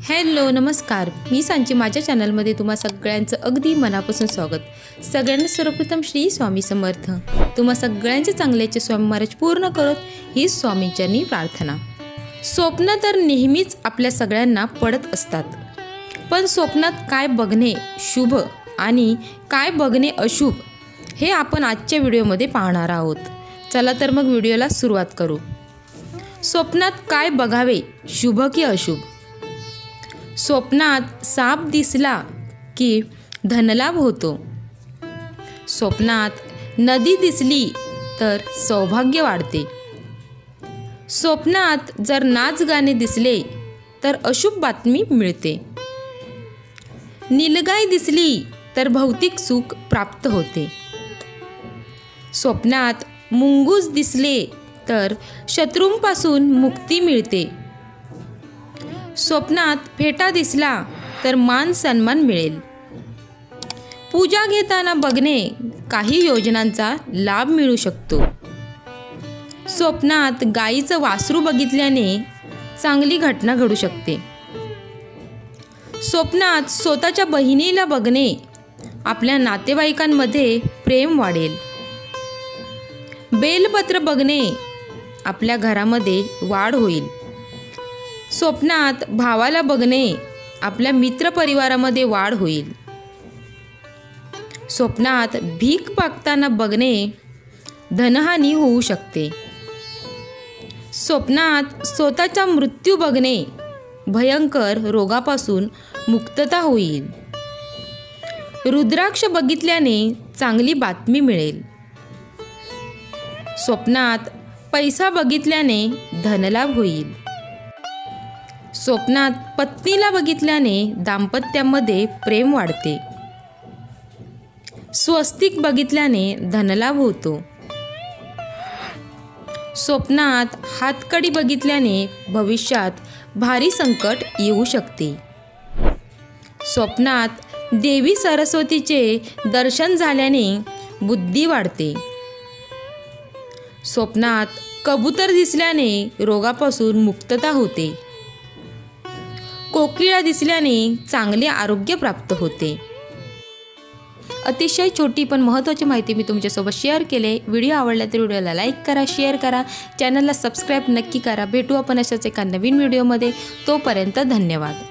Hello नमस्कार, मी सांची माझ्या चॅनलमध्ये तुम्हा सगळ्यांचं अगदी मनापासून स्वागत। सगळ्यांना सर्वप्रथम श्री स्वामी समर्थ। तुम्हा सगळ्यांचे चांगल्याचे स्वामी महाराज पूर्ण करत ही स्वामींचरणी प्रार्थना। स्वप्न तर नेहमीच आपल्या सगळ्यांना पडत असतात, पण स्वप्नात काय बघणे शुभ आणि काय बघणे अशुभ हे आपण आजच्या व्हिडिओमध्ये पाहणार आहोत। चला तर मग व्हिडिओला सुरुवात करू। स्वप्नात काय बघावे, शुभ की अशुभ? स्वप्नात साप दिसला की धनलाभ होतो। स्वप्नात नदी दिसली तर सौभाग्य वाढते। स्वप्नात जर नाच गाणे दिसले तर अशुभ बातमी मिळते। नीलगाय दिसली तर भौतिक सुख प्राप्त होते। स्वप्नात मुंगूस दिसले तर शत्रूंपासून मुक्ती मिळते। स्वप्नात फेटा दिसला तर मान सन्मान मिळेल। पूजा घेताना बघणे काही योजनांचा लाभ मिळू शकतो। स्वप्नात गाईचं वासरू बघितल्याने चांगली घटना घडू शकते। स्वप्नात स्वतःच्या बहिणीला बघणे आपल्या नातेवाईकांमध्ये प्रेम वाढेल। बेलपत्र बघणे आपल्या घरामध्ये वाढ होईल। स्वप्नात भावाला बघणे आपल्या मित्रपरिवारामध्ये वाढ होईल। स्वप्नात भीक मागताना बघणे धनहानी होऊ शकते। स्वप्नात स्वतःचा मृत्यू बघणे भयंकर रोगापासून मुक्तता होईल। रुद्राक्ष बघितल्याने चांगली बातमी मिळेल। स्वप्नात पैसा बघितल्याने धनलाभ होईल। स्वप्नात पत्नीला बघितल्याने दाम्पत्यामध्ये प्रेम वाढते। स्वस्तिक बघितल्याने धनलाभ होतो। स्वप्नात हातकडी बघितल्याने भविष्यात भारी संकट येऊ शकते। स्वप्नात देवी सरस्वतीचे दर्शन झाल्याने बुद्धी वाढते। स्वप्नात कबूतर दिसल्याने रोगापासून मुक्तता होते। कोकिळा दिसल्याने चांगले आरोग्य प्राप्त होते। अतिशय छोटी पण महत्त्वाची माहिती मी तुमच्यासोबत शेअर केले। व्हिडिओ आवडला तर व्हिडिओला लाईक करा, शेअर करा, चॅनलला सबस्क्राईब नक्की करा। भेटू आपण अशाच एका नवीन व्हिडिओमध्ये। तोपर्यंत धन्यवाद।